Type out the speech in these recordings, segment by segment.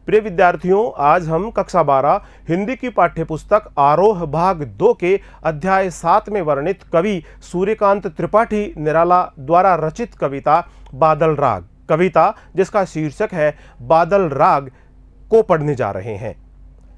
प्रिय विद्यार्थियों, आज हम कक्षा 12 हिंदी की पाठ्यपुस्तक आरोह भाग 2 के अध्याय 7 में वर्णित कवि सूर्यकांत त्रिपाठी निराला द्वारा रचित कविता बादल राग, कविता जिसका शीर्षक है बादल राग, को पढ़ने जा रहे हैं।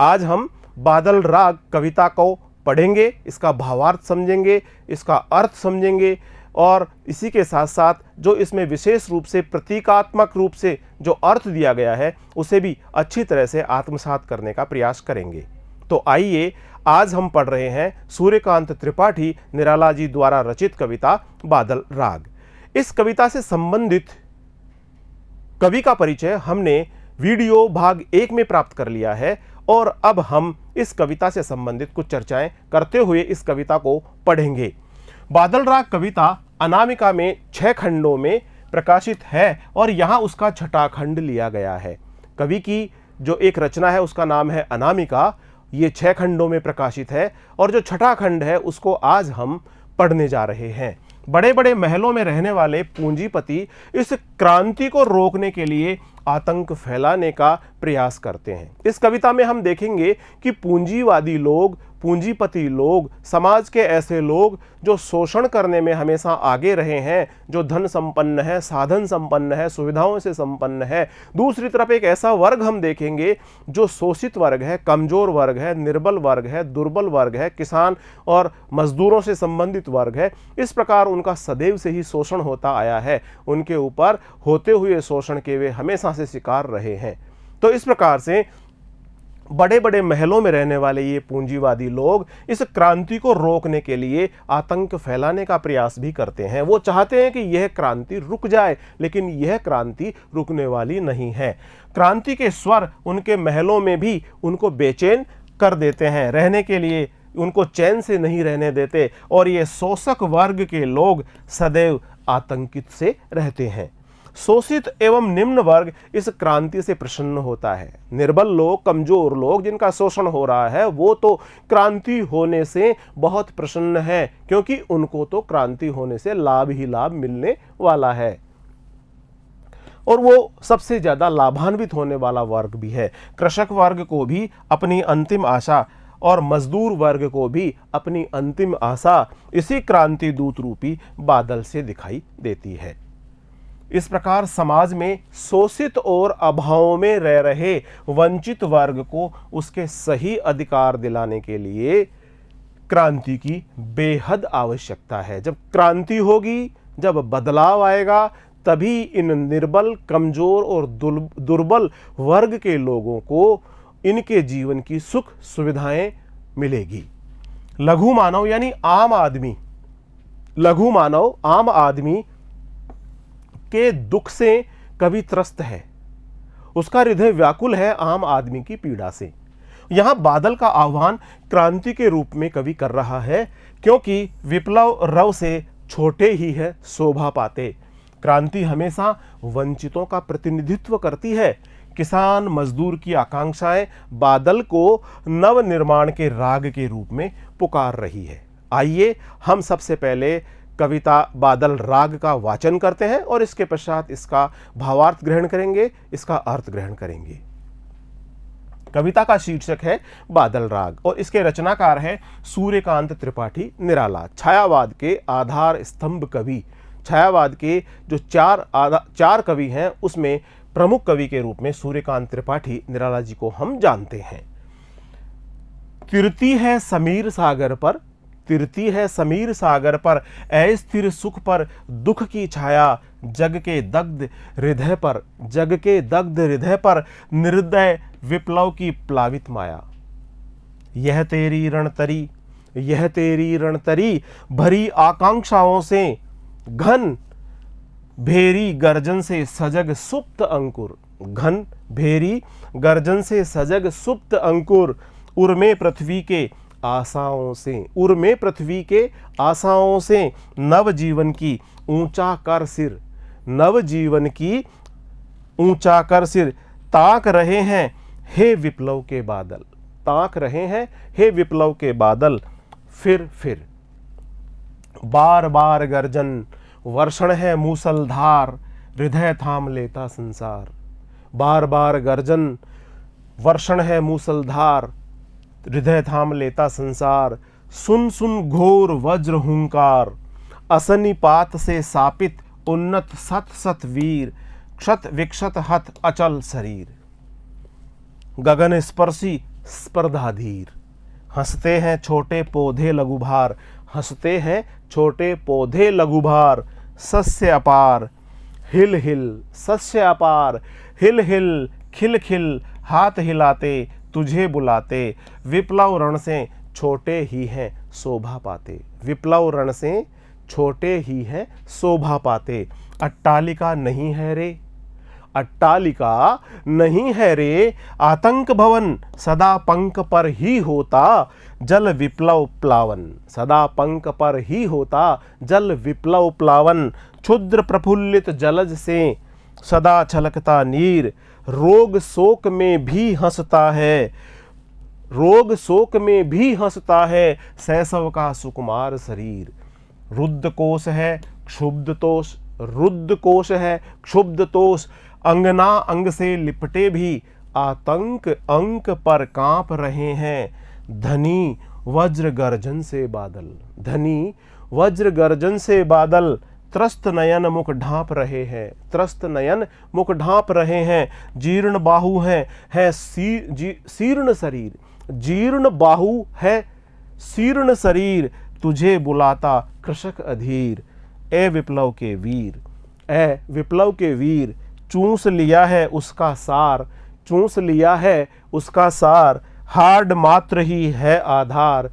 आज हम बादल राग कविता को पढ़ेंगे, इसका भावार्थ समझेंगे, इसका अर्थ समझेंगे और इसी के साथ साथ जो इसमें विशेष रूप से प्रतीकात्मक रूप से जो अर्थ दिया गया है उसे भी अच्छी तरह से आत्मसात करने का प्रयास करेंगे। तो आइए, आज हम पढ़ रहे हैं सूर्यकांत त्रिपाठी निराला जी द्वारा रचित कविता बादल राग। इस कविता से संबंधित कवि का परिचय हमने वीडियो भाग 1 में प्राप्त कर लिया है और अब हम इस कविता से संबंधित कुछ चर्चाएं करते हुए इस कविता को पढ़ेंगे। बादल राग कविता अनामिका में 6 खंडों में प्रकाशित है और यहाँ उसका छठा खंड लिया गया है। कवि की जो एक रचना है उसका नाम है अनामिका, ये 6 खंडों में प्रकाशित है और जो छठा खंड है उसको आज हम पढ़ने जा रहे हैं। बड़े बड़े महलों में रहने वाले पूंजीपति इस क्रांति को रोकने के लिए आतंक फैलाने का प्रयास करते हैं। इस कविता में हम देखेंगे कि पूंजीवादी लोग, पूंजीपति लोग, समाज के ऐसे लोग जो शोषण करने में हमेशा आगे रहे हैं, जो धन संपन्न है, साधन संपन्न है, सुविधाओं से संपन्न है। दूसरी तरफ एक ऐसा वर्ग हम देखेंगे जो शोषित वर्ग है, कमजोर वर्ग है, निर्बल वर्ग है, दुर्बल वर्ग है, किसान और मजदूरों से संबंधित वर्ग है। इस प्रकार उनका सदैव से ही शोषण होता आया है, उनके ऊपर होते हुए शोषण के वे हमेशा से शिकार रहे हैं। तो इस प्रकार से बड़े बड़े महलों में रहने वाले ये पूंजीवादी लोग इस क्रांति को रोकने के लिए आतंक फैलाने का प्रयास भी करते हैं। वो चाहते हैं कि यह क्रांति रुक जाए, लेकिन यह क्रांति रुकने वाली नहीं है। क्रांति के स्वर उनके महलों में भी उनको बेचैन कर देते हैं, रहने के लिए उनको चैन से नहीं रहने देते और ये शोषक वर्ग के लोग सदैव आतंकित से रहते हैं। शोषित एवं निम्न वर्ग इस क्रांति से प्रसन्न होता है। निर्बल लोग, कमजोर लोग जिनका शोषण हो रहा है, वो तो क्रांति होने से बहुत प्रसन्न है, क्योंकि उनको तो क्रांति होने से लाभ ही लाभ मिलने वाला है और वो सबसे ज्यादा लाभान्वित होने वाला वर्ग भी है। कृषक वर्ग को भी अपनी अंतिम आशा और मजदूर वर्ग को भी अपनी अंतिम आशा इसी क्रांति दूत रूपी बादल से दिखाई देती है। इस प्रकार समाज में शोषित और अभाव में रह रहे वंचित वर्ग को उसके सही अधिकार दिलाने के लिए क्रांति की बेहद आवश्यकता है। जब क्रांति होगी, जब बदलाव आएगा, तभी इन निर्बल, कमजोर और दुर्बल वर्ग के लोगों को इनके जीवन की सुख सुविधाएं मिलेगी। लघु मानव यानी आम आदमी, लघु मानव आम आदमी के दुख से कभी त्रस्त है, उसका हृदय व्याकुल है आम आदमी की पीड़ा से। यहां बादल का आह्वान क्रांति के रूप में कवि कर रहा है, क्योंकि विप्लव रव से छोटे ही है शोभा पाते। क्रांति हमेशा वंचितों का प्रतिनिधित्व करती है। किसान मजदूर की आकांक्षाएं बादल को नव निर्माण के राग के रूप में पुकार रही है। आइए हम सबसे पहले कविता बादल राग का वाचन करते हैं और इसके पश्चात इसका भावार्थ ग्रहण करेंगे, इसका अर्थ ग्रहण करेंगे। कविता का शीर्षक है बादल राग और इसके रचनाकार है सूर्यकांत त्रिपाठी निराला। छायावाद के आधार स्तंभ कवि, छायावाद के जो चार कवि हैं उसमें प्रमुख कवि के रूप में सूर्यकांत त्रिपाठी निराला जी को हम जानते हैं। तिरती है समीर सागर पर, तिरती है समीर सागर पर, अस्थिर सुख पर दुख की छाया, जग के दग्ध हृदय पर, जग के दग्ध हृदय पर निर्दय विप्लव की प्लावित माया। यह तेरी रणतरी, यह तेरी रणतरी भरी आकांक्षाओं से, घन भेरी गर्जन से सजग सुप्त अंकुर, घन भेरी गर्जन से सजग सुप्त अंकुर, उर्मे पृथ्वी के आशाओं से, उर्मे पृथ्वी के आशाओं से, नव जीवन की ऊंचा कर सिर, नव जीवन की ऊंचा कर सिर, ताक रहे हैं हे विप्लव के बादल, ताक रहे हैं हे विप्लव के बादल। फिर बार बार गर्जन, वर्षण है मूसलधार, हृदय थाम लेता संसार। बार बार गर्जन, वर्षण है मूसलधार, हृदय थाम लेता संसार। सुन सुन घोर वज्र हुंकार, असनिपात से सापित उन्नत सत सत वीर। क्षत विक्षत हत अचल शरीर, गगन स्पर्शी स्पर्धाधीर। हंसते हैं छोटे पौधे लघुभार, हंसते हैं छोटे पौधे लघुभार। सस्य अपार हिल हिल, सस्य अपार हिल हिल। खिल खिल हाथ हिलाते तुझे बुलाते, विप्लव रण से छोटे ही हैं शोभा पाते। विप्लव रण से छोटे ही हैं शोभा पाते। अट्टालिका नहीं है रे, अट्टालिका नहीं है रे। आतंक भवन सदा पंख पर ही होता, जल विप्लव प्लावन। सदा पंख पर ही होता, जल विप्लव प्लावन। क्षुद्र प्रफुल्लित जलज से सदा छलकता नीर। रोग शोक में भी हंसता है, रोग शोक में भी हंसता है। शैशव का सुकुमार शरीर। रुद्ध कोश है क्षुब्ध तोष, रुद्ध कोश है क्षुब्ध तोष। अंगना अंग से लिपटे भी आतंक अंक पर कांप रहे हैं। धनी वज्र गर्जन से बादल, धनी वज्र गर्जन से बादल। त्रस्त नयन मुख ढांप रहे हैं, त्रस्त नयन मुख ढांप रहे हैं। जीर्ण बाहु है शीर्ण शरीर, जीर्ण बाहु है शीर्ण शरीर। तुझे बुलाता कृषक अधीर, ए विप्लव के वीर, ए विप्लव के वीर। चूस लिया है उसका सार, चूस लिया है उसका सार। हार्ड मात्र ही है आधार,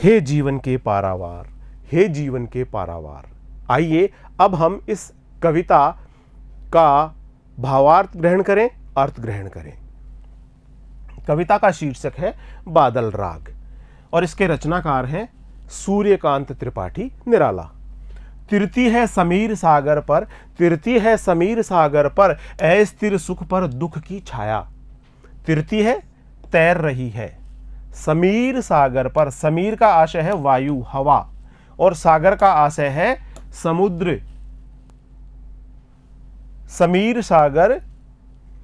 हे जीवन के पारावार, हे जीवन के पारावार। आइए अब हम इस कविता का भावार्थ ग्रहण करें, अर्थ ग्रहण करें। कविता का शीर्षक है बादल राग और इसके रचनाकार हैं सूर्यकांत त्रिपाठी निराला। तिरती है समीर सागर पर, तिरती है समीर सागर पर। अस्थिर सुख पर दुख की छाया। तिरती है तैर रही है, समीर सागर पर। समीर का आशय है वायु हवा और सागर का आशय है समुद्र। समीर सागर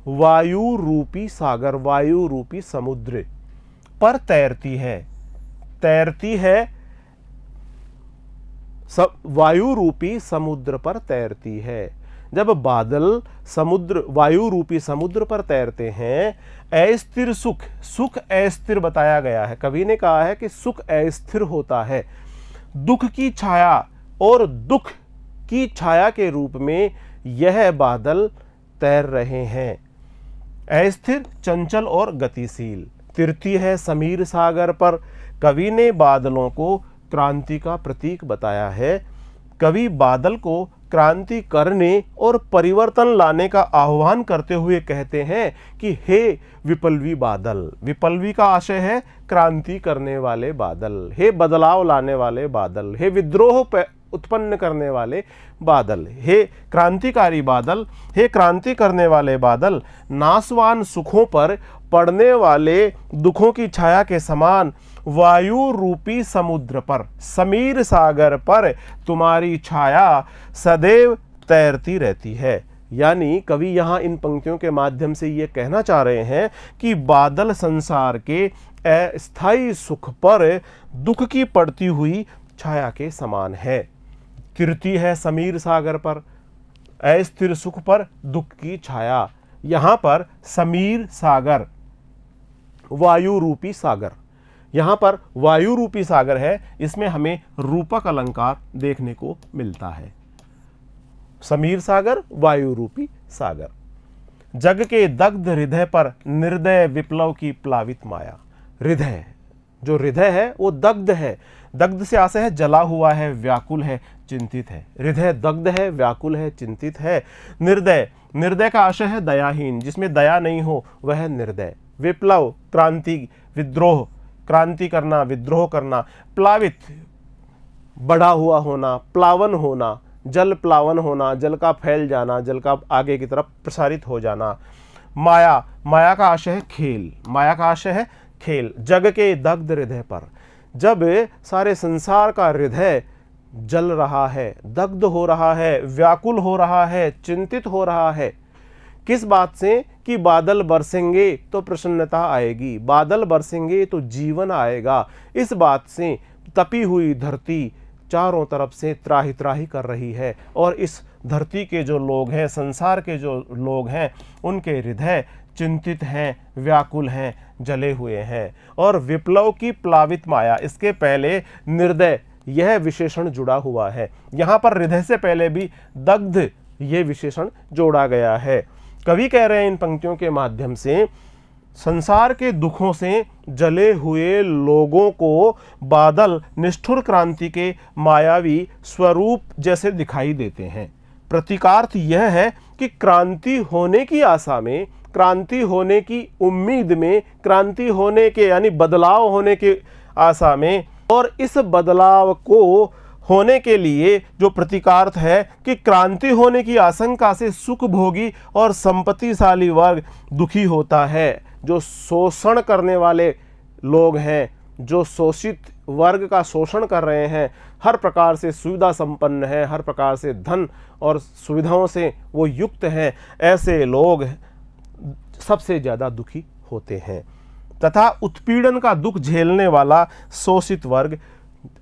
वायु रूपी सागर, वायु रूपी समुद्र पर तैरती है, तैरती है। वायु रूपी समुद्र पर तैरती है। जब बादल समुद्र वायु रूपी समुद्र पर तैरते हैं, अस्थिर सुख, सुख अस्थिर बताया गया है। कवि ने कहा है कि सुख अस्थिर होता है। दुख की छाया और दुख की छाया के रूप में यह बादल तैर रहे हैं। अस्थिर, चंचल और गतिशील। तिरती है समीर सागर पर। कवि ने बादलों को क्रांति का प्रतीक बताया है। कवि बादल को क्रांति करने और परिवर्तन लाने का आह्वान करते हुए कहते हैं कि हे विप्लवी बादल। विप्लवी का आशय है क्रांति करने वाले बादल, हे बदलाव लाने वाले बादल, हे विद्रोह उत्पन्न करने वाले बादल, हे क्रांतिकारी बादल, हे क्रांति करने वाले बादल। नाशवान सुखों पर पड़ने वाले दुखों की छाया के समान वायु रूपी समुद्र पर, समीर सागर पर तुम्हारी छाया सदैव तैरती रहती है। यानी कवि यहाँ इन पंक्तियों के माध्यम से ये कहना चाह रहे हैं कि बादल संसार के अस्थायी सुख पर दुख की पड़ती हुई छाया के समान है। तिरती है समीर सागर पर, अस्थिर सुख पर दुख की छाया। यहाँ पर समीर सागर, वायु रूपी सागर, यहाँ पर वायु रूपी सागर है। इसमें हमें रूपक अलंकार देखने को मिलता है। समीर सागर, वायु रूपी सागर। जग के दग्ध हृदय पर निर्दय विप्लव की प्लावित माया। हृदय, जो हृदय है वो दग्ध है। दग्ध से आशय है जला हुआ है, व्याकुल है, चिंतित है। हृदय दग्ध है, व्याकुल है, चिंतित है। निर्दय, निर्दय का आशय है दयाहीन, जिसमें दया नहीं हो वह है निर्दय। विप्लव, क्रांति, विद्रोह, क्रांति करना, विद्रोह करना। प्लावित, बढ़ा हुआ होना, प्लावन होना, जल प्लावन होना, जल का फैल जाना, जल का आगे की तरफ प्रसारित हो जाना। माया, माया का आशय है खेल, माया का आशय है खेल। जग के दग्ध हृदय पर, जब सारे संसार का हृदय जल रहा है, दग्ध हो रहा है, व्याकुल हो रहा है, चिंतित हो रहा है, किस बात से? कि बादल बरसेंगे तो प्रसन्नता आएगी, बादल बरसेंगे तो जीवन आएगा। इस बात से तपी हुई धरती चारों तरफ से त्राही त्राही कर रही है और इस धरती के जो लोग हैं, संसार के जो लोग हैं, उनके हृदय चिंतित हैं, व्याकुल हैं, जले हुए हैं। और विप्लव की प्लावित माया, इसके पहले निर्दय यह विशेषण जुड़ा हुआ है। यहाँ पर हृदय से पहले भी दग्ध ये विशेषण जोड़ा गया है। कवि कह रहे हैं इन पंक्तियों के माध्यम से, संसार के दुखों से जले हुए लोगों को बादल निष्ठुर क्रांति के मायावी स्वरूप जैसे दिखाई देते हैं। प्रतीकार्थ यह है कि क्रांति होने की आशा में, क्रांति होने की उम्मीद में, क्रांति होने के यानी बदलाव होने की आशा में, और इस बदलाव को होने के लिए जो प्रतीकार्थ है कि क्रांति होने की आशंका से सुखभोगी और संपत्तिशाली वर्ग दुखी होता है। जो शोषण करने वाले लोग हैं, जो शोषित वर्ग का शोषण कर रहे हैं, हर प्रकार से सुविधा संपन्न है, हर प्रकार से धन और सुविधाओं से वो युक्त हैं, ऐसे लोग सबसे ज़्यादा दुखी होते हैं। तथा उत्पीड़न का दुख झेलने वाला शोषित वर्ग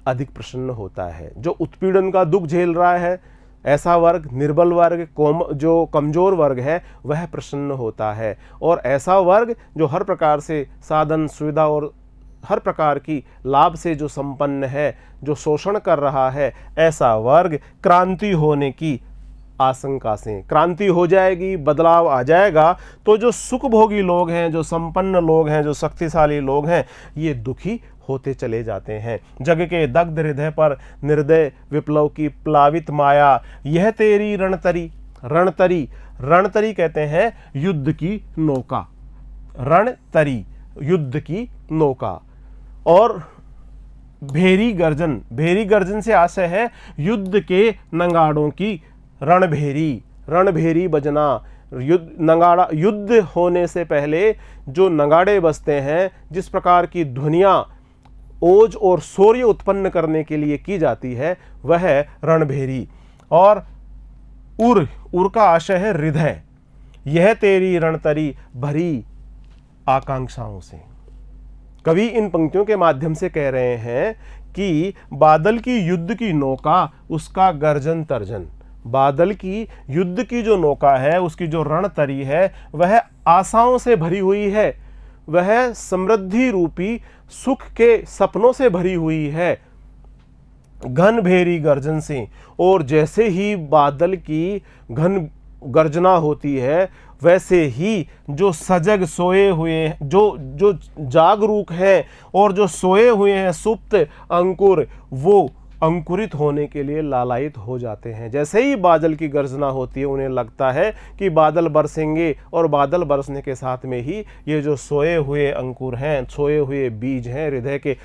अधिक प्रसन्न होता है। जो उत्पीड़न का दुख झेल रहा है, ऐसा वर्ग, निर्बल वर्ग, जो कमज़ोर वर्ग है, वह प्रसन्न होता है। और ऐसा वर्ग जो हर प्रकार से साधन सुविधा और हर प्रकार की लाभ से जो संपन्न है, जो शोषण कर रहा है, ऐसा वर्ग क्रांति होने की आशंका से, क्रांति हो जाएगी, बदलाव आ जाएगा, तो जो सुखभोगी लोग हैं, जो संपन्न लोग हैं, जो शक्तिशाली लोग हैं, ये दुखी होते चले जाते हैं। जग के दग्ध हृदय पर निर्दय विप्लव की प्लावित माया, यह तेरी रणतरी, रणतरी, रणतरी कहते हैं युद्ध की नौका, रणतरी युद्ध की नौका। और भेरी गर्जन, भेरी गर्जन से आशय है युद्ध के नगाड़ों की, रणभेरी, रणभेरी बजना, युद्ध नगाड़ा, युद्ध होने से पहले जो नगाड़े बजते हैं, जिस प्रकार की ध्वनियाँ ओज और शौर्य उत्पन्न करने के लिए की जाती है, वह है रणभेरी। और उर का आशय है हृदय, यह तेरी रणतरी भरी आकांक्षाओं से। कवि इन पंक्तियों के माध्यम से कह रहे हैं कि बादल की युद्ध की नौका, उसका गर्जन तर्जन, बादल की युद्ध की जो नौका है, उसकी जो रणतरी है, वह आशाओं से भरी हुई है, वह समृद्धि रूपी सुख के सपनों से भरी हुई है, घन भेरी गर्जन से। और जैसे ही बादल की घन गर्जना होती है, वैसे ही जो सजग सोए हुए, जो जागरूक हैं और जो सोए हुए हैं सुप्त अंकुर, वो अंकुरित होने के लिए लालायित हो जाते हैं। जैसे ही बादल की गर्जना होती है, उन्हें लगता है कि बादल बरसेंगे, और बादल बरसने के साथ में ही ये जो सोए हुए अंकुर हैं, सोए हुए बीज हैं हृदय के,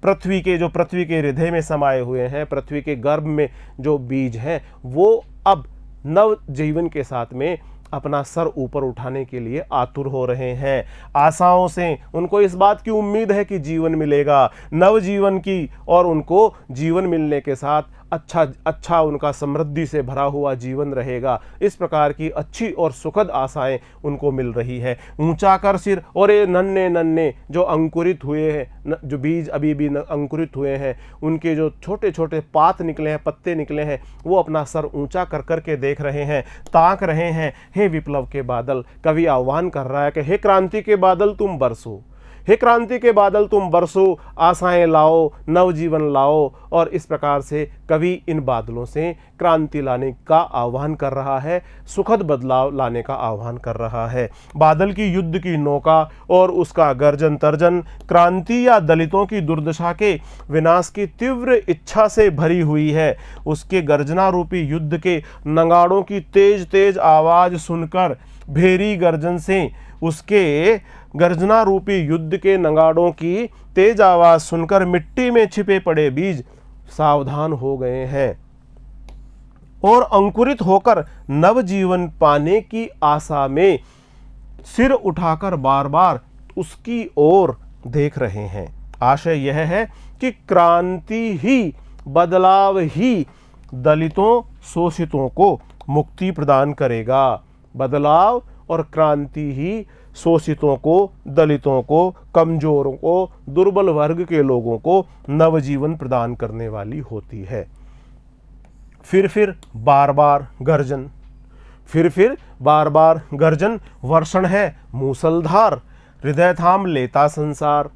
पृथ्वी के, जो पृथ्वी के हृदय में समाये हुए हैं, पृथ्वी के गर्भ में जो बीज हैं, वो अब नव जीवन के साथ में अपना सर ऊपर उठाने के लिए आतुर हो रहे हैं। आशाओं से उनको इस बात की उम्मीद है कि जीवन मिलेगा, नव जीवन की, और उनको जीवन मिलने के साथ अच्छा उनका समृद्धि से भरा हुआ जीवन रहेगा। इस प्रकार की अच्छी और सुखद आशाएं उनको मिल रही है। ऊंचा कर सिर, और ये नन्हे नन्हे जो अंकुरित हुए हैं, जो बीज अभी भी अंकुरित हुए हैं, उनके जो छोटे छोटे पात निकले हैं, पत्ते निकले हैं, वो अपना सर ऊंचा कर करके देख रहे हैं, ताक रहे हैं। हे विप्लव के बादल, कवि आह्वान कर रहा है कि हे क्रांति के बादल तुम बरसो, हे क्रांति के बादल तुम बरसो, आशाएं लाओ, नवजीवन लाओ। और इस प्रकार से कवि इन बादलों से क्रांति लाने का आह्वान कर रहा है, सुखद बदलाव लाने का आह्वान कर रहा है। बादल की युद्ध की नौका और उसका गर्जन तर्जन क्रांति या दलितों की दुर्दशा के विनाश की तीव्र इच्छा से भरी हुई है। उसके गर्जना रूपी युद्ध के नगाड़ों की तेज तेज आवाज सुनकर, भेरी गर्जन से, उसके गर्जना रूपी युद्ध के नगाड़ों की तेज आवाज सुनकर मिट्टी में छिपे पड़े बीज सावधान हो गए हैं और अंकुरित होकर नवजीवन पाने की आशा में सिर उठाकर बार बार उसकी ओर देख रहे हैं। आशय यह है कि क्रांति ही, बदलाव ही दलितों, शोषितों को मुक्ति प्रदान करेगा। बदलाव और क्रांति ही शोषितों को, दलितों को, कमजोरों को, दुर्बल वर्ग के लोगों को नवजीवन प्रदान करने वाली होती है। फिर बार बार गर्जन, फिर बार बार गर्जन, वर्षण है मूसलधार, हृदय थाम लेता संसार,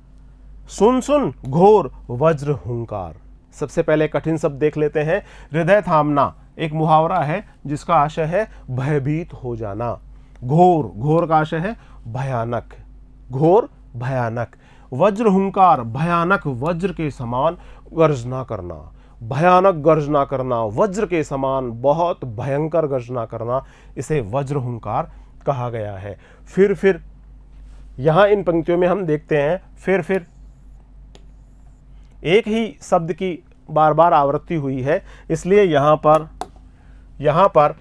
सुन सुन घोर वज्र हुंकार। सबसे पहले कठिन शब्द देख लेते हैं। हृदय थामना एक मुहावरा है जिसका आशय है भयभीत हो जाना। घोर, घोर का आशय है भयानक, घोर भयानक। वज्र हुंकार, भयानक वज्र के समान गर्जना करना, भयानक गर्जना करना, वज्र के समान बहुत भयंकर गर्जना करना, इसे वज्र हुंकार कहा गया है। फिर यहां इन पंक्तियों में हम देखते हैं फिर एक ही शब्द की बार बार आवृत्ति हुई है, इसलिए यहां पर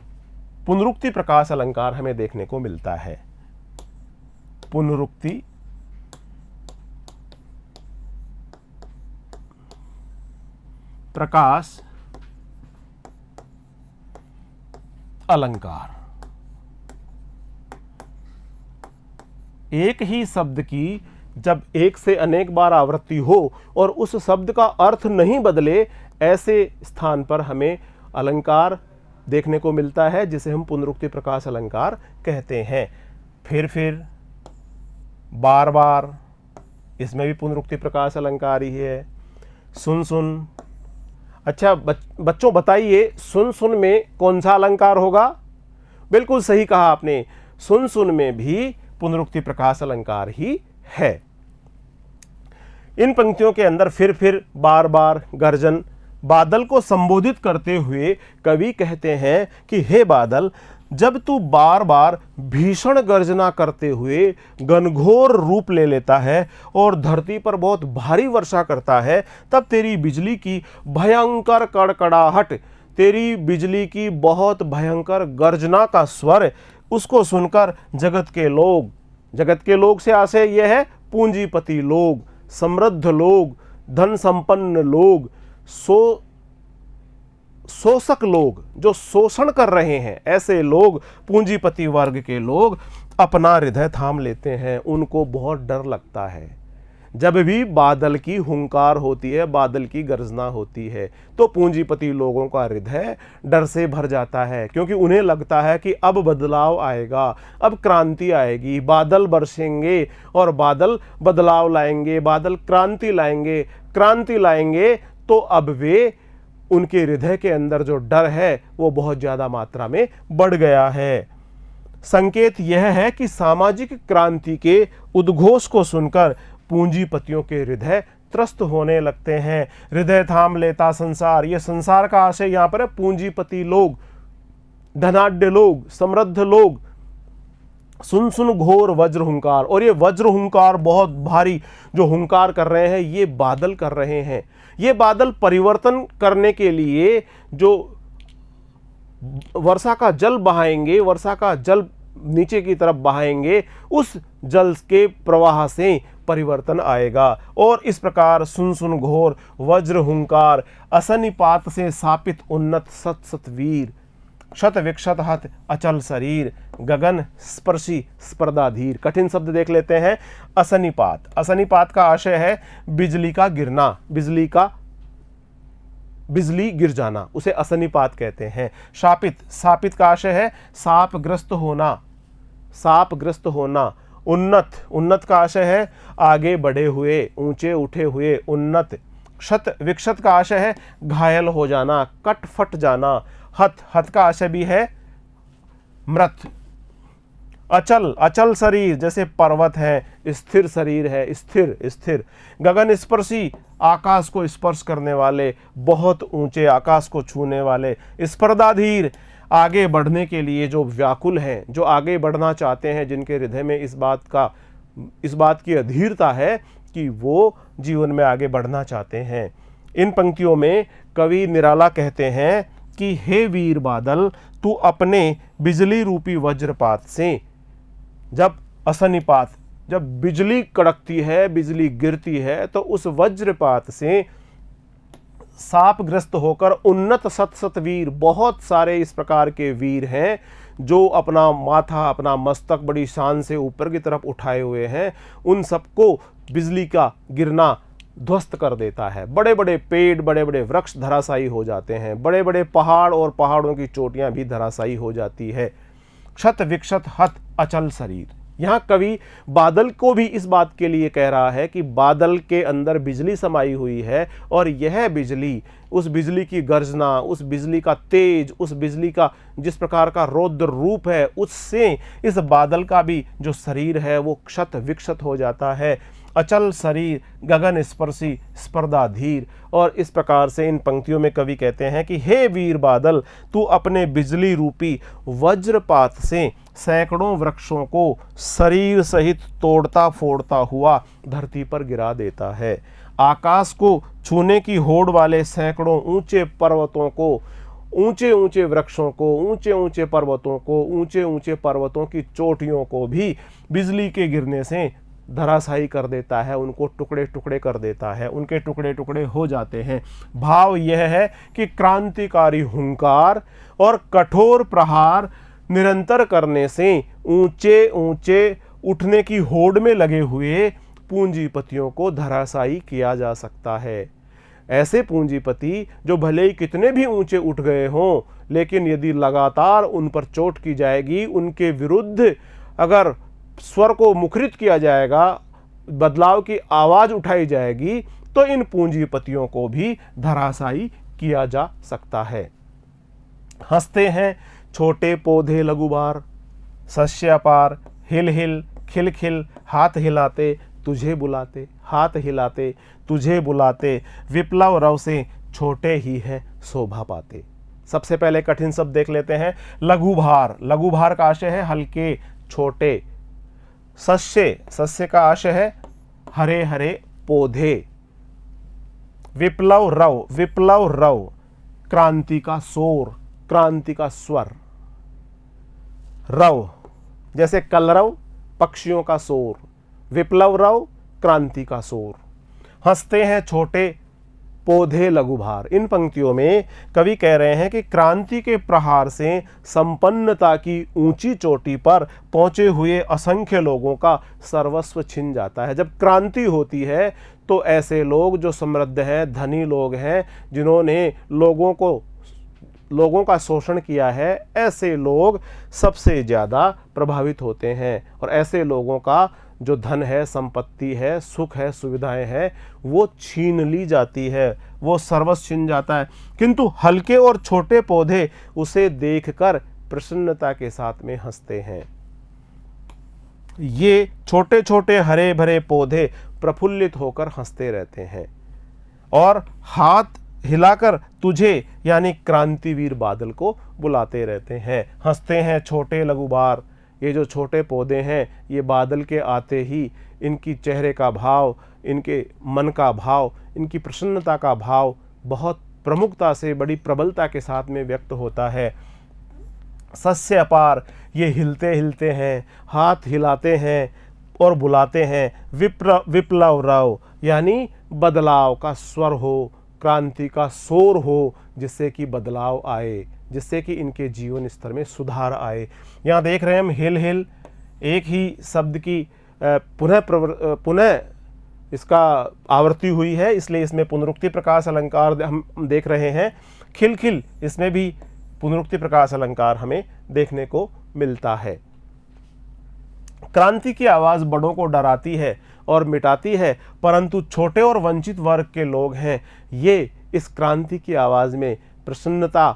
पुनरुक्ति प्रकाश अलंकार हमें देखने को मिलता है। पुनरुक्ति प्रकाश अलंकार। एक ही शब्द की जब एक से अनेक बार आवृत्ति हो और उस शब्द का अर्थ नहीं बदले, ऐसे स्थान पर हमें अलंकार देखने को मिलता है जिसे हम पुनरुक्ति प्रकाश अलंकार कहते हैं। फिर बार बार, इसमें भी पुनरुक्ति प्रकाश अलंकार ही है। सुन सुन, अच्छा बच्चों बताइए, सुन सुन में कौन सा अलंकार होगा? बिल्कुल सही कहा आपने, सुन सुन में भी पुनरुक्ति प्रकाश अलंकार ही है। इन पंक्तियों के अंदर फिर बार बार गर्जन, बादल को संबोधित करते हुए कवि कहते हैं कि हे बादल, जब तू बार बार भीषण गर्जना करते हुए घनघोर रूप ले लेता है और धरती पर बहुत भारी वर्षा करता है, तब तेरी बिजली की भयंकर कड़कड़ाहट, तेरी बिजली की बहुत भयंकर गर्जना का स्वर, उसको सुनकर जगत के लोग से आशय यह है पूंजीपति लोग, समृद्ध लोग, धन संपन्न लोग, शोषक लोग जो शोषण कर रहे हैं, ऐसे लोग, पूंजीपति वर्ग के लोग अपना हृदय थाम लेते हैं। उनको बहुत डर लगता है। जब भी बादल की हुंकार होती है, बादल की गर्जना होती है, तो पूंजीपति लोगों का हृदय डर से भर जाता है, क्योंकि उन्हें लगता है कि अब बदलाव आएगा, अब क्रांति आएगी, बादल बरसेंगे और बादल बदलाव लाएंगे, बादल क्रांति लाएंगे। तो अब वे, उनके हृदय के अंदर जो डर है वो बहुत ज़्यादा मात्रा में बढ़ गया है। संकेत यह है कि सामाजिक क्रांति के उद्घोष को सुनकर पूंजीपतियों के हृदय त्रस्त होने लगते हैं। हृदय थाम लेता संसार, यह संसार का आशय यहां पर है पूंजीपति लोग, धनाढ्य लोग, समृद्ध लोग। सुन सुन घोर वज्र हुंकार, और ये वज्र हुंकार बहुत भारी जो हुंकार कर रहे हैं, ये बादल कर रहे हैं। ये बादल परिवर्तन करने के लिए जो वर्षा का जल बहाएंगे, वर्षा का जल नीचे की तरफ बहाएंगे, उस जल के प्रवाह से परिवर्तन आएगा। और इस प्रकार सुन सुन घोर वज्र हुंकार, असनिपात से स्थापित उन्नत सत सत वीर, क्षत विक्षत हत अचल शरीर, गगन स्पर्शी स्पर्धाधीर। कठिन शब्द देख लेते हैं। असनिपात, असनिपात का आशय है बिजली का गिरना, बिजली गिर जाना, उसे असनिपात कहते हैं। शापित, शापित का आशय है सापग्रस्त होना। उन्नत, उन्नत का आशय है आगे बढ़े हुए, ऊंचे उठे हुए, उन्नत। क्षत विक्षत का आशय है घायल हो जाना, कट फट जाना। हत, हत का आशय भी है मृत। अचल, अचल शरीर जैसे पर्वत है, स्थिर शरीर है, स्थिर। गगन स्पर्शी, आकाश को स्पर्श करने वाले, बहुत ऊंचे आकाश को छूने वाले। स्पर्धाधीर, आगे बढ़ने के लिए जो व्याकुल हैं, जो आगे बढ़ना चाहते हैं, जिनके हृदय में इस बात की अधीरता है कि वो जीवन में आगे बढ़ना चाहते हैं। इन पंक्तियों में कवि निराला कहते हैं कि हे वीर बादल, तू अपने बिजली रूपी वज्रपात से, जब असनिपात, जब बिजली कड़कती है, बिजली गिरती है, तो उस वज्रपात से सापग्रस्त होकर उन्नत सत सत वीर, बहुत सारे इस प्रकार के वीर हैं जो अपना माथा, अपना मस्तक बड़ी शान से ऊपर की तरफ उठाए हुए हैं, उन सबको बिजली का गिरना ध्वस्त कर देता है। बड़े बड़े पेड़, बड़े बड़े वृक्ष धराशायी हो जाते हैं, बड़े बड़े पहाड़ और पहाड़ों की चोटियां भी धराशायी हो जाती है। क्षत विक्षत हत अचल शरीर। यहाँ कवि बादल को भी इस बात के लिए कह रहा है कि बादल के अंदर बिजली समाई हुई है, और यह बिजली, उस बिजली की गर्जना, उस बिजली का तेज, उस बिजली का जिस प्रकार का रौद्र रूप है, उससे इस बादल का भी जो शरीर है वो क्षत विक्षत हो जाता है। अचल शरीर गगन स्पर्शी स्पर्धाधीर। और इस प्रकार से इन पंक्तियों में कवि कहते हैं कि हे वीर बादल, तू अपने बिजली रूपी वज्रपात से सैकड़ों वृक्षों को शरीर सहित तोड़ता फोड़ता हुआ धरती पर गिरा देता है। आकाश को छूने की होड़ वाले सैकड़ों ऊंचे पर्वतों को, ऊंचे ऊंचे वृक्षों को, ऊंचे ऊंचे पर्वतों को, ऊंचे ऊंचे पर्वतों की चोटियों को भी बिजली के गिरने से धराशायी कर देता है, उनको टुकड़े टुकड़े कर देता है, उनके टुकड़े टुकड़े हो जाते हैं। भाव यह है कि क्रांतिकारी हुंकार और कठोर प्रहार निरंतर करने से ऊंचे ऊंचे उठने की होड़ में लगे हुए पूंजीपतियों को धराशायी किया जा सकता है। ऐसे पूंजीपति जो भले ही कितने भी ऊंचे उठ गए हों, लेकिन यदि लगातार उन पर चोट की जाएगी, उनके विरुद्ध अगर स्वर को मुखरित किया जाएगा, बदलाव की आवाज उठाई जाएगी, तो इन पूंजीपतियों को भी धराशायी किया जा सकता है। हंसते हैं छोटे पौधे लघुबार, शस्य अपार, हिल हिल खिल खिल, हाथ हिलाते तुझे बुलाते, हाथ हिलाते तुझे बुलाते, विप्लव रव से छोटे ही है शोभा पाते। सबसे पहले कठिन शब्द देख लेते हैं। लघुभार, लघुभार का आशय है हल्के छोटे। सस्य, सस्य का आशय है हरे हरे पौधे। विप्लव रव, विप्लव रव क्रांति का शोर, क्रांति का स्वर। रव जैसे कलरव पक्षियों का शोर, विप्लव रव क्रांति का शोर। हंसते हैं छोटे पौधे लघुभार। इन पंक्तियों में कवि कह रहे हैं कि क्रांति के प्रहार से संपन्नता की ऊंची चोटी पर पहुंचे हुए असंख्य लोगों का सर्वस्व छिन जाता है। जब क्रांति होती है तो ऐसे लोग जो समृद्ध हैं, धनी लोग हैं, जिन्होंने लोगों का शोषण किया है, ऐसे लोग सबसे ज़्यादा प्रभावित होते हैं। और ऐसे लोगों का जो धन है, संपत्ति है, सुख है, सुविधाएं हैं, वो छीन ली जाती है, वो सर्वस्व छीन जाता है। किंतु हल्के और छोटे पौधे उसे देखकर प्रसन्नता के साथ में हंसते हैं। ये छोटे छोटे हरे भरे पौधे प्रफुल्लित होकर हंसते रहते हैं और हाथ हिलाकर तुझे यानी क्रांतिवीर बादल को बुलाते रहते हैं। हंसते हैं छोटे लघुबार। ये जो छोटे पौधे हैं, ये बादल के आते ही इनकी चेहरे का भाव, इनके मन का भाव, इनकी प्रसन्नता का भाव बहुत प्रमुखता से, बड़ी प्रबलता के साथ में व्यक्त होता है। सस्य अपार, ये हिलते हिलते हैं, हाथ हिलाते हैं और बुलाते हैं। विप्लव रव यानी बदलाव का स्वर हो, क्रांति का शोर हो, जिससे कि बदलाव आए, जिससे कि इनके जीवन स्तर में सुधार आए। यहाँ देख रहे हैं हम हिल हिल, एक ही शब्द की पुनः इसका आवृत्ति हुई है, इसलिए इसमें पुनरुक्ति प्रकाश अलंकार हम देख रहे हैं। खिल खिल, इसमें भी पुनरुक्ति प्रकाश अलंकार हमें देखने को मिलता है। क्रांति की आवाज़ बड़ों को डराती है और मिटाती है, परंतु छोटे और वंचित वर्ग के लोग हैं, ये इस क्रांति की आवाज़ में प्रसन्नता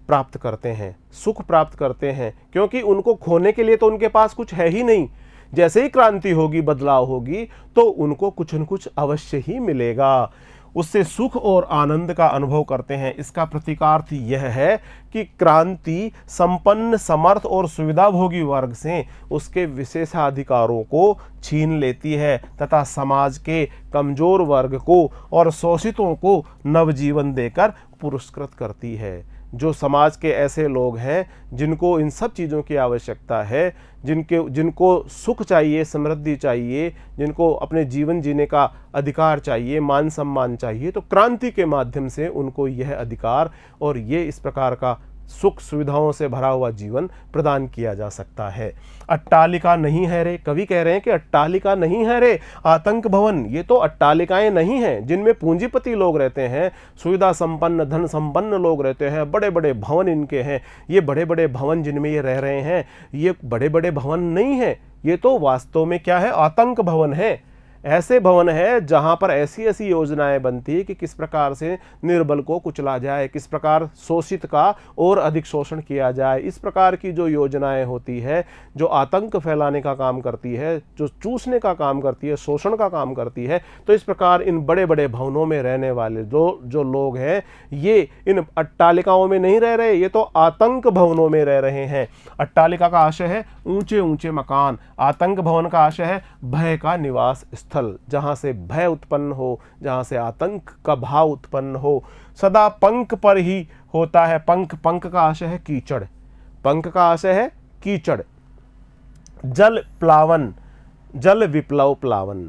प्राप्त करते हैं, सुख प्राप्त करते हैं, क्योंकि उनको खोने के लिए तो उनके पास कुछ है ही नहीं। जैसे ही क्रांति होगी, बदलाव होगी, तो उनको कुछ न कुछ अवश्य ही मिलेगा, उससे सुख और आनंद का अनुभव करते हैं। इसका प्रतीकार्थ यह है कि क्रांति संपन्न, समर्थ और सुविधाभोगी वर्ग से उसके विशेषाधिकारों को छीन लेती है तथा समाज के कमजोर वर्ग को और शोषितों को नवजीवन देकर पुरस्कृत करती है। जो समाज के ऐसे लोग हैं जिनको इन सब चीज़ों की आवश्यकता है, जिनको सुख चाहिए, समृद्धि चाहिए, जिनको अपने जीवन जीने का अधिकार चाहिए, मान सम्मान चाहिए, तो क्रांति के माध्यम से उनको यह अधिकार और ये इस प्रकार का सुख सुविधाओं से भरा हुआ जीवन प्रदान किया जा सकता है। अट्टालिका नहीं है रे, कवि कह रहे हैं कि अट्टालिका नहीं है रे आतंक भवन, ये तो अट्टालिकाएं नहीं हैं जिनमें पूंजीपति लोग रहते हैं, सुविधा संपन्न धन संपन्न लोग रहते हैं, बड़े बड़े भवन इनके हैं। ये बड़े बड़े भवन जिनमें ये रह रहे हैं, ये बड़े बड़े भवन नहीं है, ये तो वास्तव में क्या है, आतंक भवन है। ऐसे भवन है जहां पर ऐसी ऐसी योजनाएं बनती है कि किस प्रकार से निर्बल को कुचला जाए, किस प्रकार शोषित का और अधिक शोषण किया जाए। इस प्रकार की जो योजनाएं होती है, जो आतंक फैलाने का काम करती है, जो चूसने का काम करती है, शोषण का काम करती है, तो इस प्रकार इन बड़े बड़े भवनों में रहने वाले जो लोग हैं, ये इन अट्टालिकाओं में नहीं रह रहे, ये तो आतंक भवनों में रह रहे हैं। अट्टालिका का आशय है ऊंचे ऊंचे मकान, आतंक भवन का आशय है भय का निवास स्थल, जहां से भय उत्पन्न हो, जहां से आतंक का भाव उत्पन्न हो। सदा पंख पर ही होता है, पंख, पंख का आशय है कीचड़, पंख का आशय है कीचड़। जल प्लावन, जल विप्लव प्लावन,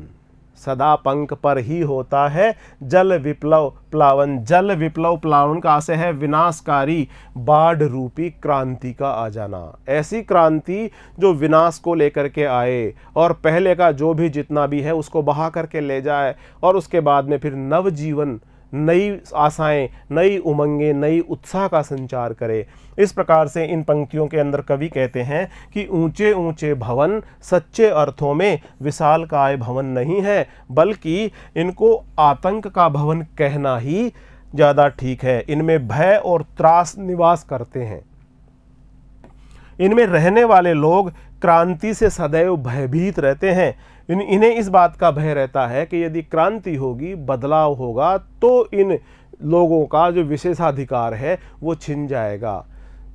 सदा पंख पर ही होता है जल विप्लव प्लावन। जल विप्लव प्लावन का आशय है विनाशकारी बाढ़ रूपी क्रांति का आ जाना। ऐसी क्रांति जो विनाश को लेकर के आए और पहले का जो भी जितना भी है उसको बहा करके ले जाए, और उसके बाद में फिर नव जीवन, नई आशाएं, नई उमंगें, नई उत्साह का संचार करे। इस प्रकार से इन पंक्तियों के अंदर कवि कहते हैं कि ऊंचे ऊंचे भवन सच्चे अर्थों में विशालकाय भवन नहीं है, बल्कि इनको आतंक का भवन कहना ही ज़्यादा ठीक है। इनमें भय और त्रास निवास करते हैं, इनमें रहने वाले लोग क्रांति से सदैव भयभीत रहते हैं। इन्हें इस बात का भय रहता है कि यदि क्रांति होगी, बदलाव होगा, तो इन लोगों का जो विशेषाधिकार है वो छिन जाएगा।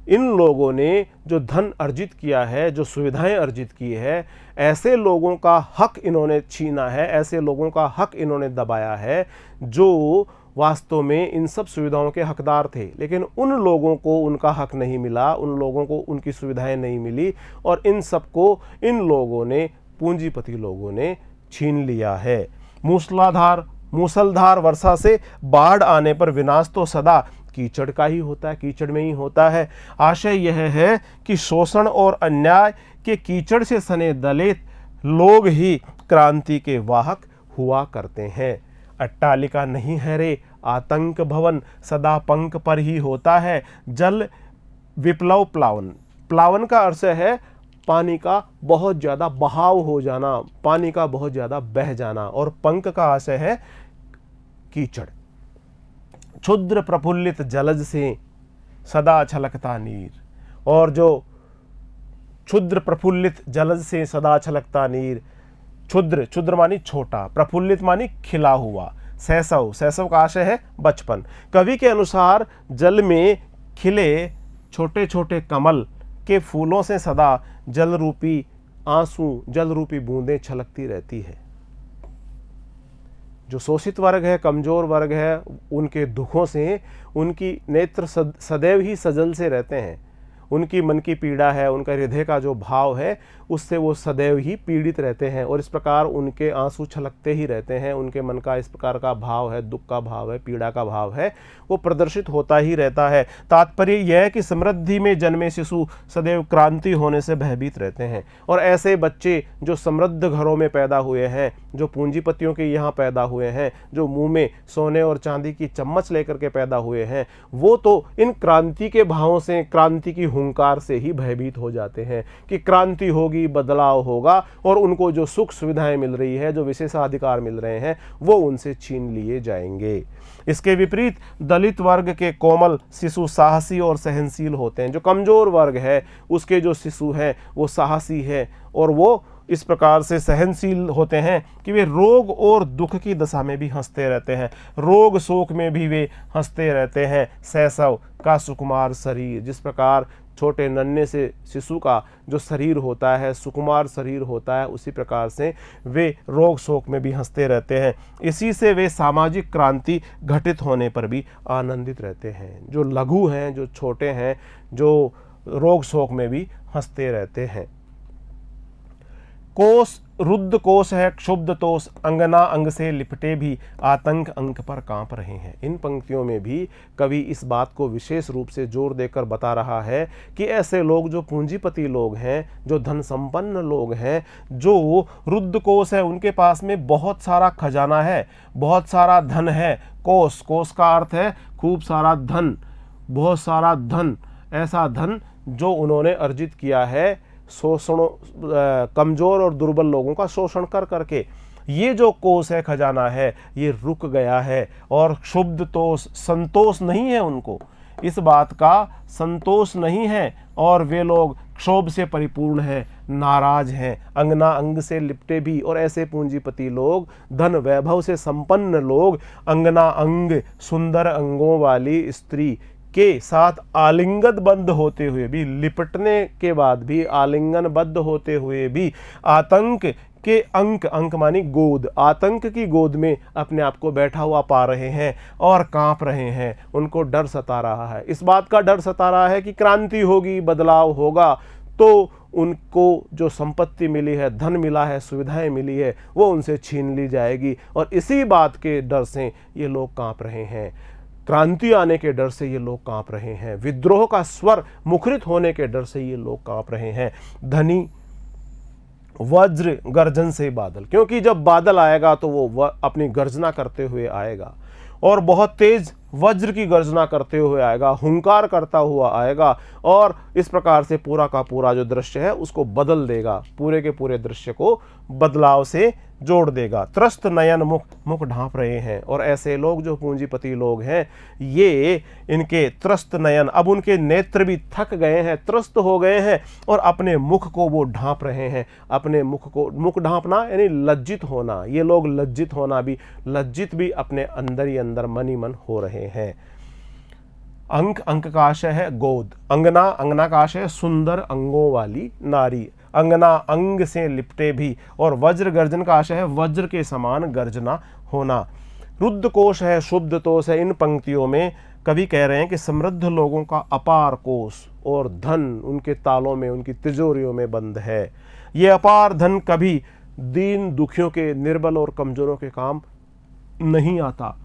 इन लोगों ने जो धन अर्जित किया है, जो सुविधाएं अर्जित की है, ऐसे लोगों का हक इन्होंने छीना है, ऐसे लोगों का हक इन्होंने दबाया है जो वास्तव में इन सब सुविधाओं के हकदार थे, लेकिन उन लोगों को उनका हक नहीं मिला, उन लोगों को उनकी सुविधाएं नहीं मिली, और इन सबको इन लोगों ने, पूंजीपति लोगों ने छीन लिया है। मूसलधार वर्षा से बाढ़ आने पर विनाश तो सदा कीचड़ का ही होता है, कीचड़ में ही होता है। आशय यह है कि शोषण और अन्याय के कीचड़ से सने दलित लोग ही क्रांति के वाहक हुआ करते हैं। अट्टालिका नहीं है रे आतंक भवन, सदा पंख पर ही होता है जल विप्लव प्लावन। प्लावन का अर्थ है पानी का बहुत ज़्यादा बहाव हो जाना, पानी का बहुत ज़्यादा बह जाना, और पंख का आशय है कीचड़। क्षुद्र प्रफुल्लित जलज से सदा छलकता नीर, और जो क्षुद्र प्रफुल्लित जलज से सदा छलकता नीर, क्षुद्र, क्षुद्र मानी छोटा, प्रफुल्लित मानी खिला हुआ, शैशव, शैशव का आशय है बचपन। कवि के अनुसार जल में खिले छोटे छोटे कमल के फूलों से सदा जल रूपी आंसू, जल रूपी बूंदें छलकती रहती है। जो शोषित वर्ग है, कमजोर वर्ग है, उनके दुखों से उनकी नेत्र सदैव ही सजल से रहते हैं। उनकी मन की पीड़ा है, उनका हृदय का जो भाव है, उससे वो सदैव ही पीड़ित रहते हैं, और इस प्रकार उनके आंसू छलकते ही रहते हैं। उनके मन का इस प्रकार का भाव है, दुख का भाव है, पीड़ा का भाव है, वो प्रदर्शित होता ही रहता है। तात्पर्य यह है कि समृद्धि में जन्मे शिशु सदैव क्रांति होने से भयभीत रहते हैं, और ऐसे बच्चे जो समृद्ध घरों में पैदा हुए हैं, जो पूंजीपतियों के यहाँ पैदा हुए हैं, जो मुंह में सोने और चांदी की चम्मच लेकर के पैदा हुए हैं, वो तो इन क्रांति के भावों से, क्रांति की हुंकार से ही भयभीत हो जाते हैं कि क्रांति होगी, बदलाव होगा, और उनको जो सुख सुविधाएं मिल रही है, जो विशेषाधिकार मिल रहे हैं, वो उनसे छीन लिए जाएंगे। इसके विपरीत दलित वर्ग के कोमल शिशु साहसी और सहनशील होते हैं। जो कमजोर वर्ग है उसके जो शिशु हैं वो साहसी है, और वो इस प्रकार से सहनशील होते हैं कि वे रोग और दुख की दशा में भी हंसते रहते हैं, रोग शोक में भी वे हंसते रहते हैं। शैशव का सुकुमार शरीर, जिस प्रकार छोटे नन्हे से शिशु का जो शरीर होता है, सुकुमार शरीर होता है, उसी प्रकार से वे रोग शोक में भी हंसते रहते हैं। इसी से वे सामाजिक क्रांति घटित होने पर भी आनंदित रहते हैं। जो लघु हैं, जो छोटे हैं, जो रोग शोक में भी हंसते रहते हैं। कोस रुद्ध कोस है क्षुब्ध तोष, अंगना अंग से लिपटे भी आतंक अंक पर कांप रहे हैं। इन पंक्तियों में भी कवि इस बात को विशेष रूप से जोर देकर बता रहा है कि ऐसे लोग जो पूंजीपति लोग हैं, जो धन संपन्न लोग हैं, जो रुद्ध कोस है, उनके पास में बहुत सारा खजाना है, बहुत सारा धन है। कोस, कोस का अर्थ है खूब सारा धन, बहुत सारा धन, ऐसा धन जो उन्होंने अर्जित किया है शोषणों, कमजोर और दुर्बल लोगों का शोषण कर करके। ये जो कोष है, खजाना है, ये रुक गया है। और क्षुब्ध तोष, संतोष नहीं है उनको, इस बात का संतोष नहीं है, और वे लोग क्षोभ से परिपूर्ण हैं, नाराज हैं। अंगना अंग से लिपटे भी, और ऐसे पूंजीपति लोग, धन वैभव से संपन्न लोग, अंगना अंग, सुंदर अंगों वाली स्त्री के साथ आलिंगनबद्ध होते हुए भी, लिपटने के बाद भी आलिंगनबद्ध होते हुए भी, आतंक के अंक, अंक मानी गोद, आतंक की गोद में अपने आप को बैठा हुआ पा रहे हैं और कांप रहे हैं। उनको डर सता रहा है, इस बात का डर सता रहा है कि क्रांति होगी, बदलाव होगा, तो उनको जो संपत्ति मिली है, धन मिला है, सुविधाएं मिली है, वो उनसे छीन ली जाएगी। और इसी बात के डर से ये लोग कांप रहे हैं, क्रांति आने के डर से ये लोग कांप रहे हैं, विद्रोह का स्वर मुखरित होने के डर से ये लोग कांप रहे हैं। धनी वज्र गर्जन से बादल, क्योंकि जब बादल आएगा तो वो अपनी गर्जना करते हुए आएगा, और बहुत तेज वज्र की गर्जना करते हुए आएगा, हुंकार करता हुआ आएगा, और इस प्रकार से पूरा का पूरा जो दृश्य है उसको बदल देगा, पूरे के पूरे दृश्य को बदलाव से जोड़ देगा। त्रस्त नयन मुख, मुख ढांप रहे हैं। और ऐसे लोग जो पूंजीपति लोग हैं, ये इनके त्रस्त नयन, अब उनके नेत्र भी थक गए हैं, त्रस्त हो गए हैं, और अपने मुख को वो ढांप रहे हैं। अपने मुख को, मुख ढांपना यानी लज्जित होना, ये लोग लज्जित होना भी, लज्जित भी अपने अंदर ही अंदर मन ही मन हो रहे हैं। अंक, अंक का आशय है गोद, अंगना, अंगना का आशय है सुंदर अंगों वाली नारी, अंगना अंग से लिपटे भी, और वज्र गर्जन का आशय है वज्र के समान गर्जना होना। रुद्ध कोश है, शुद्ध तोष है। इन पंक्तियों में कवि कह रहे हैं कि समृद्ध लोगों का अपार कोष और धन उनके तालों में, उनकी तिजोरियों में बंद है। ये अपार धन कभी दीन दुखियों के, निर्बल और कमजोरों के काम नहीं आता।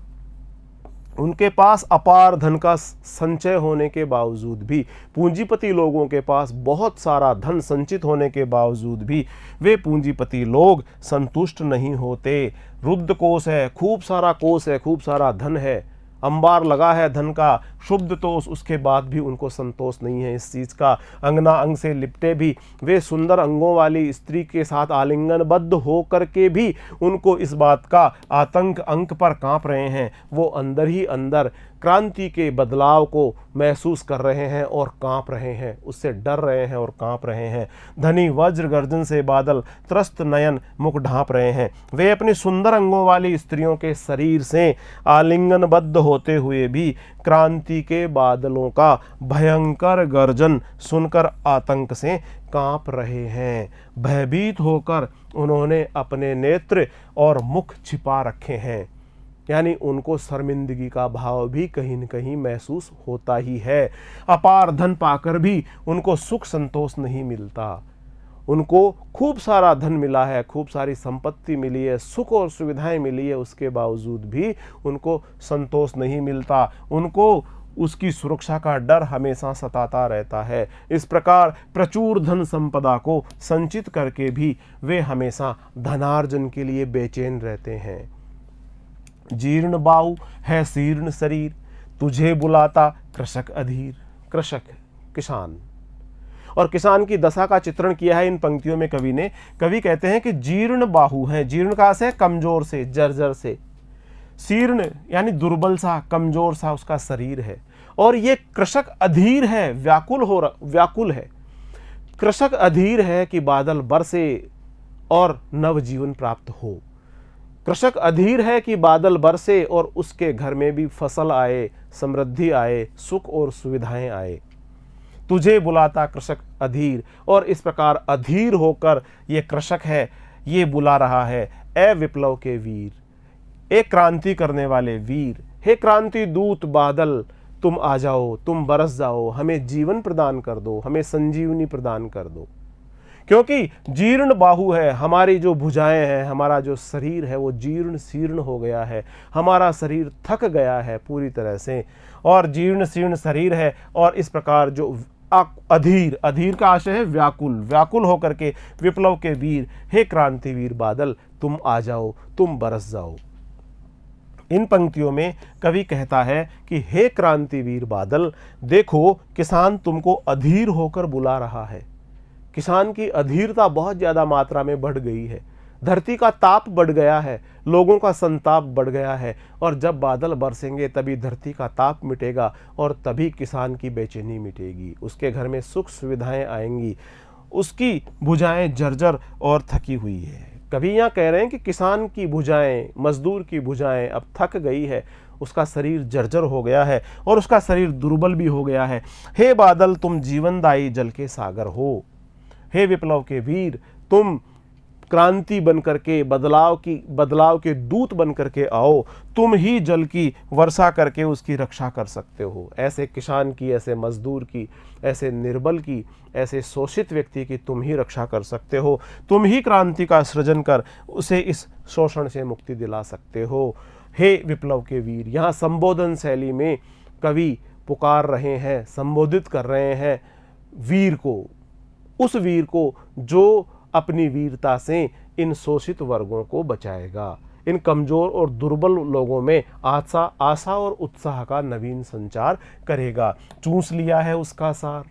उनके पास अपार धन का संचय होने के बावजूद भी, पूंजीपति लोगों के पास बहुत सारा धन संचित होने के बावजूद भी, वे पूंजीपति लोग संतुष्ट नहीं होते। रुद्ध कोष है, खूब सारा कोष है, खूब सारा धन है, अंबार लगा है धन का, शुद्ध तोष, उसके बाद भी उनको संतोष नहीं है इस चीज़ का। अंगना अंग से लिपटे भी, वे सुंदर अंगों वाली स्त्री के साथ आलिंगनबद्ध हो करके भी उनको इस बात का आतंक अंक पर कांप रहे हैं। वो अंदर ही अंदर क्रांति के बदलाव को महसूस कर रहे हैं और कांप रहे हैं, उससे डर रहे हैं और कांप रहे हैं। धनी वज्र गर्जन से बादल, त्रस्त नयन मुख ढांप रहे हैं। वे अपनी सुंदर अंगों वाली स्त्रियों के शरीर से आलिंगनबद्ध होते हुए भी क्रांति के बादलों का भयंकर गर्जन सुनकर आतंक से कांप रहे हैं। भयभीत होकर उन्होंने अपने नेत्र और मुख छिपा रखे हैं, यानी उनको शर्मिंदगी का भाव भी कहीं न कहीं महसूस होता ही है। अपार धन पाकर भी उनको सुख संतोष नहीं मिलता। उनको खूब सारा धन मिला है, खूब सारी संपत्ति मिली है, सुख और सुविधाएं मिली है, उसके बावजूद भी उनको संतोष नहीं मिलता। उनको उसकी सुरक्षा का डर हमेशा सताता रहता है। इस प्रकार प्रचुर धन संपदा को संचित करके भी वे हमेशा धनार्जन के लिए बेचैन रहते हैं। जीर्ण बाहु है शीर्ण शरीर, तुझे बुलाता कृषक अधीर। कृषक, किसान, और किसान की दशा का चित्रण किया है इन पंक्तियों में कवि ने। कवि कहते हैं कि जीर्ण बाहु है, जीर्ण का अर्थ है कमजोर से, जर्जर से, शीर्ण यानी दुर्बल सा, कमजोर सा उसका शरीर है, और ये कृषक अधीर है, व्याकुल है। कृषक अधीर है कि बादल बरसे और नवजीवन प्राप्त हो। कृषक अधीर है कि बादल बरसे और उसके घर में भी फसल आए, समृद्धि आए, सुख और सुविधाएं आए। तुझे बुलाता कृषक अधीर, और इस प्रकार अधीर होकर ये कृषक है, ये बुला रहा है, ए विप्लव के वीर, ए क्रांति करने वाले वीर, हे क्रांति दूत बादल, तुम आ जाओ, तुम बरस जाओ, हमें जीवन प्रदान कर दो, हमें संजीवनी प्रदान कर दो। क्योंकि जीर्ण बाहु है, हमारी जो भुजाएं हैं, हमारा जो शरीर है वो जीर्ण शीर्ण हो गया है, हमारा शरीर थक गया है पूरी तरह से, और जीर्ण शीर्ण शरीर है। और इस प्रकार जो अधीर, अधीर का आशय है व्याकुल, व्याकुल होकर के विप्लव के वीर, हे क्रांतिवीर बादल तुम आ जाओ, तुम बरस जाओ। इन पंक्तियों में कवि कहता है कि हे क्रांतिवीर बादल, देखो किसान तुमको अधीर होकर बुला रहा है। किसान की अधीरता बहुत ज़्यादा मात्रा में बढ़ गई है, धरती का ताप बढ़ गया है, लोगों का संताप बढ़ गया है, और जब बादल बरसेंगे तभी धरती का ताप मिटेगा और तभी किसान की बेचैनी मिटेगी, उसके घर में सुख सुविधाएं आएंगी, उसकी भुजाएं जर्जर और थकी हुई है। कभी यहाँ कह रहे हैं कि किसान की भुजाएं, मजदूर की भुजाएं अब थक गई है, उसका शरीर जर्जर हो गया है और उसका शरीर दुर्बल भी हो गया है। हे बादल तुम जीवनदायी जल के सागर हो, हे विप्लव के वीर तुम क्रांति बन करके, बदलाव के दूत बन करके आओ, तुम ही जल की वर्षा करके उसकी रक्षा कर सकते हो। ऐसे किसान की, ऐसे मजदूर की, ऐसे निर्बल की, ऐसे शोषित व्यक्ति की तुम ही रक्षा कर सकते हो, तुम ही क्रांति का सृजन कर उसे इस शोषण से मुक्ति दिला सकते हो, हे विप्लव के वीर। यहाँ संबोधन शैली में कवि पुकार रहे हैं, संबोधित कर रहे हैं वीर को, उस वीर को जो अपनी वीरता से इन शोषित वर्गों को बचाएगा, इन कमजोर और दुर्बल लोगों में आशा और उत्साह का नवीन संचार करेगा। चूस लिया है उसका सार,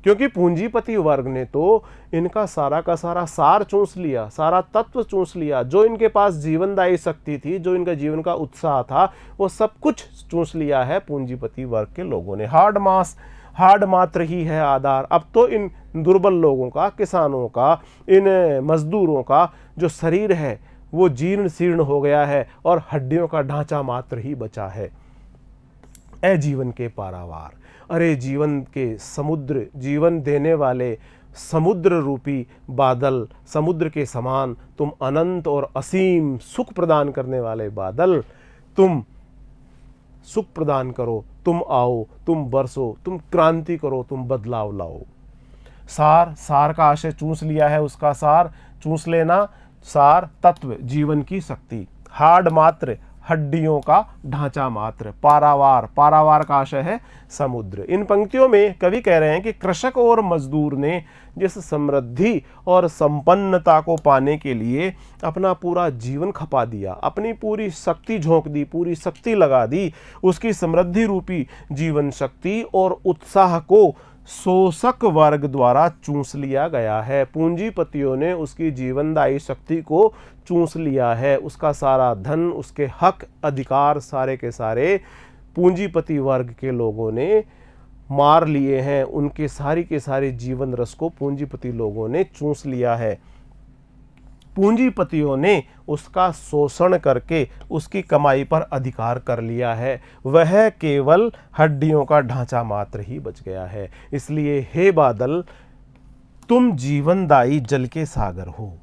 क्योंकि पूंजीपति वर्ग ने तो इनका सारा का सारा सार चूस लिया, सारा तत्व चूस लिया, जो इनके पास जीवनदायी शक्ति थी, जो इनका जीवन का उत्साह था, वो सब कुछ चूस लिया है पूंजीपति वर्ग के लोगों ने। हार्ड मात्र ही है आधार। अब तो इन दुर्बल लोगों का, किसानों का, इन मजदूरों का जो शरीर है वो जीर्ण शीर्ण हो गया है और हड्डियों का ढांचा मात्र ही बचा है। ए जीवन के पारावार, अरे जीवन के समुद्र, जीवन देने वाले समुद्र रूपी बादल, समुद्र के समान तुम अनंत और असीम सुख प्रदान करने वाले बादल, तुम सुख प्रदान करो, तुम आओ, तुम बरसो, तुम क्रांति करो, तुम बदलाव लाओ। सार का आशय चूस लिया है, उसका सार चूस लेना, सार तत्व जीवन की शक्ति, हार्ड मात्र हड्डियों का ढांचा मात्र, पारावार का आशय है समुद्र। इन पंक्तियों में कवि कह रहे हैं कि कृषक और मजदूर ने जिस समृद्धि और संपन्नता को पाने के लिए अपना पूरा जीवन खपा दिया, अपनी पूरी शक्ति झोंक दी, पूरी शक्ति लगा दी, उसकी समृद्धि रूपी जीवन शक्ति और उत्साह को शोषक वर्ग द्वारा चूस लिया गया है। पूंजीपतियों ने उसकी जीवनदायी शक्ति को चूस लिया है, उसका सारा धन, उसके हक अधिकार सारे के सारे पूंजीपति वर्ग के लोगों ने मार लिए हैं, उनके सारी के सारे जीवन रस को पूंजीपति लोगों ने चूस लिया है। पूंजीपतियों ने उसका शोषण करके उसकी कमाई पर अधिकार कर लिया है, वह केवल हड्डियों का ढांचा मात्र ही बच गया है। इसलिए हे बादल तुम जीवनदायी जल के सागर हो,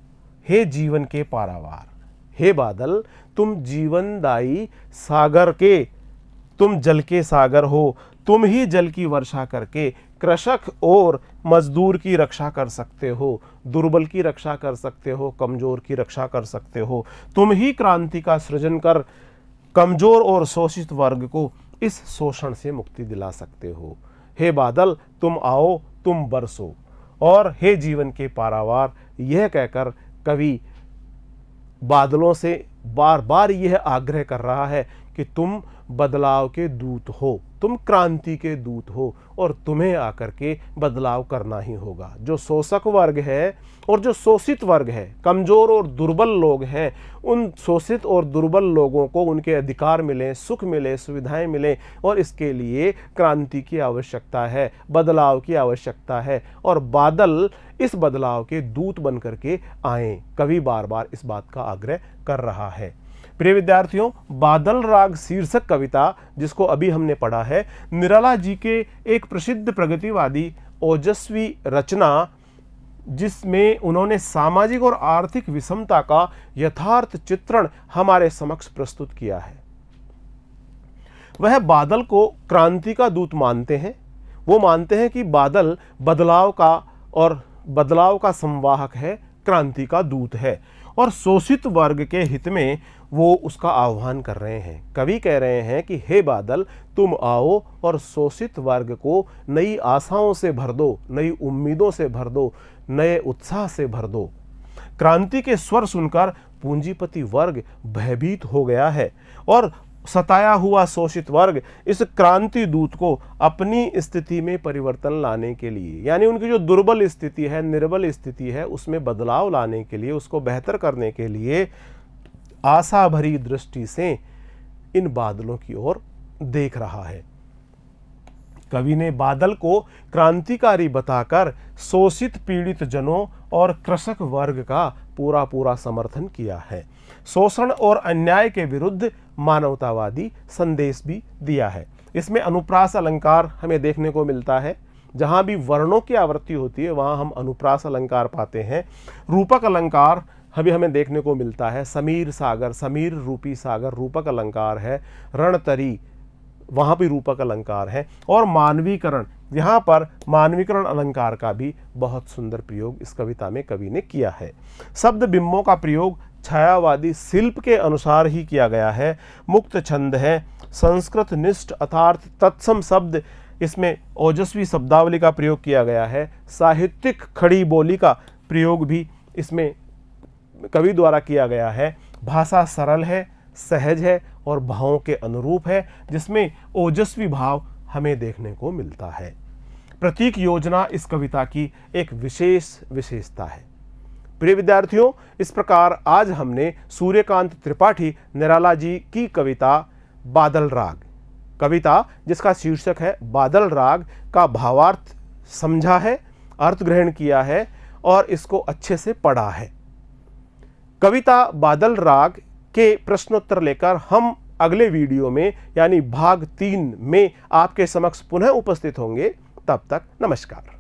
हे जीवन के पारावार, हे बादल तुम जीवनदायी सागर के, तुम जल के सागर हो, तुम ही जल की वर्षा करके कृषक और मजदूर की रक्षा कर सकते हो, दुर्बल की रक्षा कर सकते हो, कमजोर की रक्षा कर सकते हो, तुम ही क्रांति का सृजन कर कमजोर और शोषित वर्ग को इस शोषण से मुक्ति दिला सकते हो। हे बादल तुम आओ, तुम बरसो, और हे जीवन के पारावार, यह कहकर कवि बादलों से बार बार यह आग्रह कर रहा है कि तुम बदलाव के दूत हो, तुम क्रांति के दूत हो, और तुम्हें आकर के बदलाव करना ही होगा। जो शोषक वर्ग है और जो शोषित वर्ग है, कमजोर और दुर्बल लोग हैं, उन शोषित और दुर्बल लोगों को उनके अधिकार मिले, सुख मिले, सुविधाएं मिले, और इसके लिए क्रांति की आवश्यकता है, बदलाव की आवश्यकता है, और बादल इस बदलाव के दूत बन करके आए। कवि बार बार इस बात का आग्रह कर रहा है। प्रिय विद्यार्थियों, बादल राग शीर्षक कविता जिसको अभी हमने पढ़ा है, निराला जी के एक प्रसिद्ध प्रगतिवादी ओजस्वी रचना, जिसमें उन्होंने सामाजिक और आर्थिक विषमता का यथार्थ चित्रण हमारे समक्ष प्रस्तुत किया है। वह बादल को क्रांति का दूत मानते हैं। वो मानते हैं कि बादल बदलाव का और बदलाव का संवाहक है, क्रांति का दूत है और शोषित वर्ग के हित में वो उसका आह्वान कर रहे हैं। कवि कह रहे हैं कि हे बादल, तुम आओ और शोषित वर्ग को नई आशाओं से भर दो, नई उम्मीदों से भर दो, नए उत्साह से भर दो। क्रांति के स्वर सुनकर पूंजीपति वर्ग भयभीत हो गया है और सताया हुआ शोषित वर्ग इस क्रांति दूत को अपनी स्थिति में परिवर्तन लाने के लिए, यानी उनकी जो दुर्बल स्थिति है, निर्बल स्थिति है, उसमें बदलाव लाने के लिए, उसको बेहतर करने के लिए आशा भरी दृष्टि से इन बादलों की ओर देख रहा है। कवि ने बादल को क्रांतिकारी बताकर शोषित पीड़ित जनों और कृषक वर्ग का पूरा पूरा समर्थन किया है। शोषण और अन्याय के विरुद्ध मानवतावादी संदेश भी दिया है। इसमें अनुप्रास अलंकार हमें देखने को मिलता है। जहाँ भी वर्णों की आवृत्ति होती है वहाँ हम अनुप्रास अलंकार पाते हैं। रूपक अलंकार हमें देखने को मिलता है। समीर सागर, समीर रूपी सागर रूपक अलंकार है। रणतरी, वहाँ भी रूपक अलंकार है। और मानवीकरण, यहाँ पर मानवीकरण अलंकार का भी बहुत सुंदर प्रयोग इस कविता में कवि ने किया है। शब्द बिंबों का प्रयोग छायावादी शिल्प के अनुसार ही किया गया है। मुक्त छंद है, संस्कृत निष्ठ अर्थात तत्सम शब्द, इसमें ओजस्वी शब्दावली का प्रयोग किया गया है। साहित्यिक खड़ी बोली का प्रयोग भी इसमें कवि द्वारा किया गया है। भाषा सरल है, सहज है और भावों के अनुरूप है, जिसमें ओजस्वी भाव हमें देखने को मिलता है। प्रतीक योजना इस कविता की एक विशेष विशेषता है। प्रिय विद्यार्थियों, इस प्रकार आज हमने सूर्यकांत त्रिपाठी निराला जी की कविता बादल राग, कविता जिसका शीर्षक है बादल राग, का भावार्थ समझा है, अर्थ ग्रहण किया है और इसको अच्छे से पढ़ा है। कविता बादल राग के प्रश्नोत्तर लेकर हम अगले वीडियो में यानी भाग 3 में आपके समक्ष पुनः उपस्थित होंगे। तब तक नमस्कार।